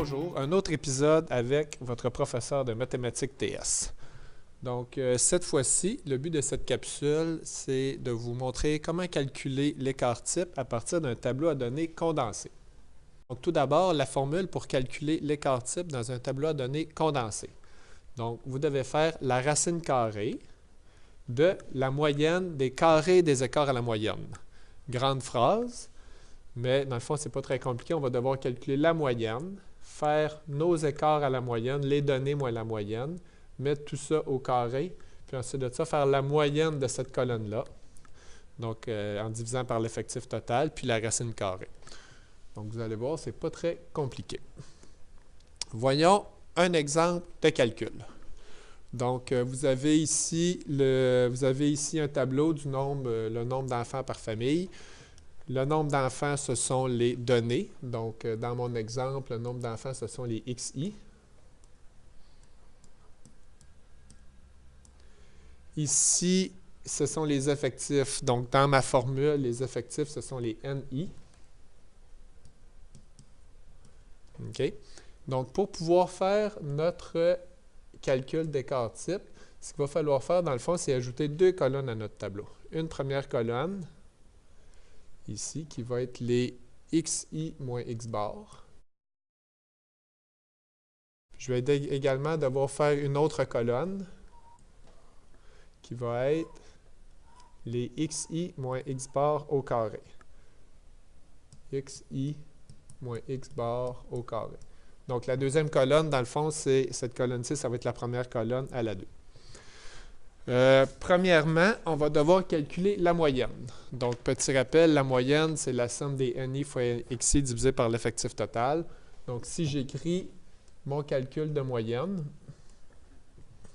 Bonjour, un autre épisode avec votre professeur de mathématiques TS. Donc, cette fois-ci, le but de cette capsule, c'est de vous montrer comment calculer l'écart type à partir d'un tableau à données condensé. Donc, tout d'abord, la formule pour calculer l'écart type dans un tableau à données condensé. Donc, vous devez faire la racine carrée de la moyenne des carrés des écarts à la moyenne. Grande phrase, mais dans le fond, ce n'est pas très compliqué. On va devoir calculer la moyenne, faire nos écarts à la moyenne, les données moins la moyenne, mettre tout ça au carré, puis ensuite de ça, faire la moyenne de cette colonne-là, donc en divisant par l'effectif total, puis la racine carrée. Donc, vous allez voir, ce n'est pas très compliqué. Voyons un exemple de calcul. Donc, vous avez ici un tableau du nombre, le nombre d'enfants par famille. Le nombre d'enfants, ce sont les données. Donc, dans mon exemple, le nombre d'enfants, ce sont les XI. Ici, ce sont les effectifs. Donc, dans ma formule, les effectifs, ce sont les NI. OK? Donc, pour pouvoir faire notre calcul d'écart type, ce qu'il va falloir faire, dans le fond, c'est ajouter deux colonnes à notre tableau. Une première colonne, ici, qui va être les XI moins X bar. Je vais également devoir faire une autre colonne qui va être les XI moins X bar au carré. XI moins X bar au carré. Donc, la deuxième colonne, dans le fond, c'est cette colonne-ci, ça va être la première colonne à la 2. Premièrement, on va devoir calculer la moyenne. Donc, petit rappel, la moyenne, c'est la somme des NI fois XI divisé par l'effectif total. Donc, si j'écris mon calcul de moyenne,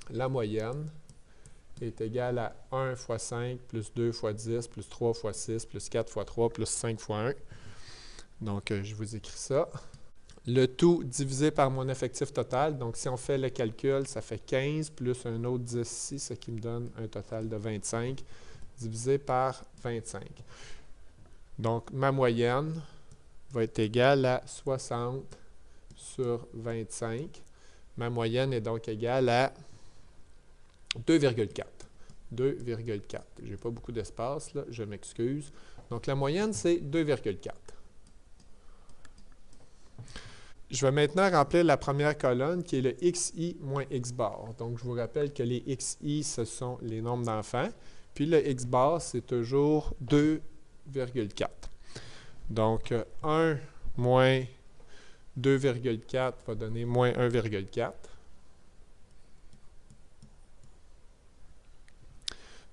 la moyenne est égale à 1 fois 5 plus 2 fois 10 plus 3 fois 6 plus 4 fois 3 plus 5 fois 1. Donc, je vous écris ça. Le tout divisé par mon effectif total. Donc, si on fait le calcul, ça fait 15 plus un autre 10 ici, ce qui me donne un total de 25, divisé par 25. Donc, ma moyenne va être égale à 60 sur 25. Ma moyenne est donc égale à 2,4. 2,4. Je n'ai pas beaucoup d'espace, là, je m'excuse. Donc, la moyenne, c'est 2,4. Je vais maintenant remplir la première colonne qui est le XI moins X bar. Donc, je vous rappelle que les XI, ce sont les nombres d'enfants. Puis le X bar, c'est toujours 2,4. Donc, 1 moins 2,4 va donner moins 1,4.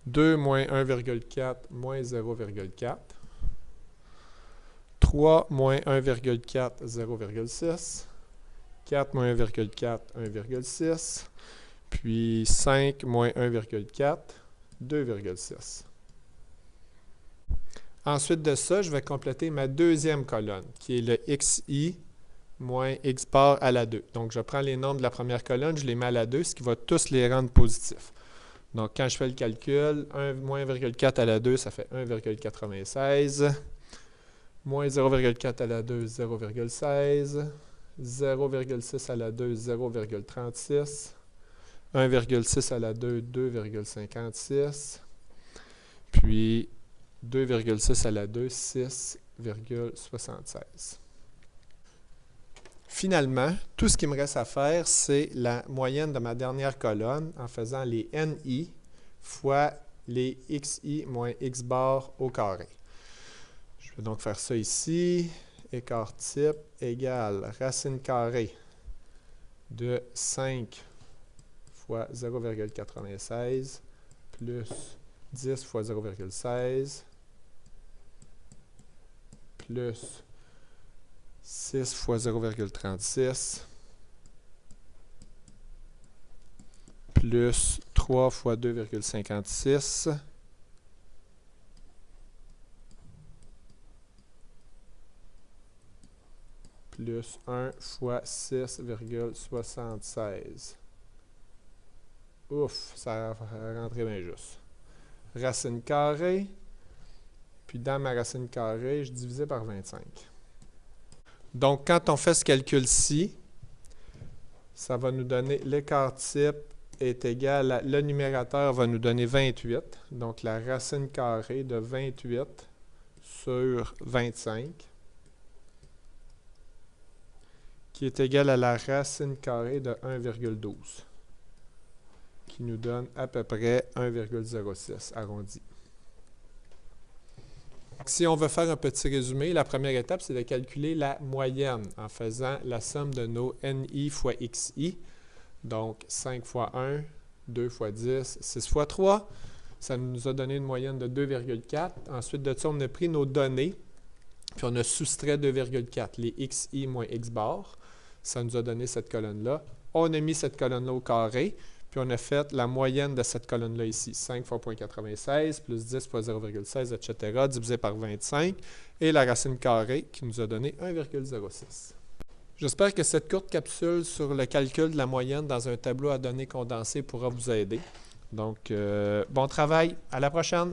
2 moins 1,4 moins 0,4. 3 moins 1,4, 0,6. 4 moins 1,4, 1,6. Puis 5 moins 1,4, 2,6. Ensuite de ça, je vais compléter ma deuxième colonne, qui est le XI moins X bar à la 2. Donc, je prends les nombres de la première colonne, je les mets à la 2, ce qui va tous les rendre positifs. Donc, quand je fais le calcul, 1 moins 1,4 à la 2, ça fait 1,96. Moins 0,4 à la 2, 0,16. 0,6 à la 2, 0,36. 1,6 à la 2, 2,56. Puis 2,6 à la 2, 6,76. Finalement, tout ce qu'il me reste à faire, c'est la moyenne de ma dernière colonne en faisant les NI fois les XI moins X bar au carré. Je vais donc faire ça ici. Écart type égale racine carrée de 5 fois 0,96 plus 10 fois 0,16 plus 6 fois 0,36 plus 3 fois 2,56 plus 1 fois 6,76. Ouf, ça a rentré bien juste. Racine carrée, puis dans ma racine carrée, je divisais par 25. Donc, quand on fait ce calcul-ci, Ça va nous donner l'écart type est égal à, le numérateur va nous donner 28, donc la racine carrée de 28 sur 25, qui est égal à la racine carrée de 1,12, qui nous donne à peu près 1,06 arrondi. Si on veut faire un petit résumé, la première étape, c'est de calculer la moyenne en faisant la somme de nos NI fois XI. Donc, 5 fois 1, 2 fois 10, 6 fois 3. Ça nous a donné une moyenne de 2,4. Ensuite de ça, on a pris nos données, puis on a soustrait 2,4, les XI moins X bar. Ça nous a donné cette colonne-là. On a mis cette colonne-là au carré, puis on a fait la moyenne de cette colonne-là ici. 5 fois 0,96 plus 10 fois 0,16, etc., divisé par 25, et la racine carrée qui nous a donné 1,06. J'espère que cette courte capsule sur le calcul de la moyenne dans un tableau à données condensées pourra vous aider. Donc, bon travail, à la prochaine!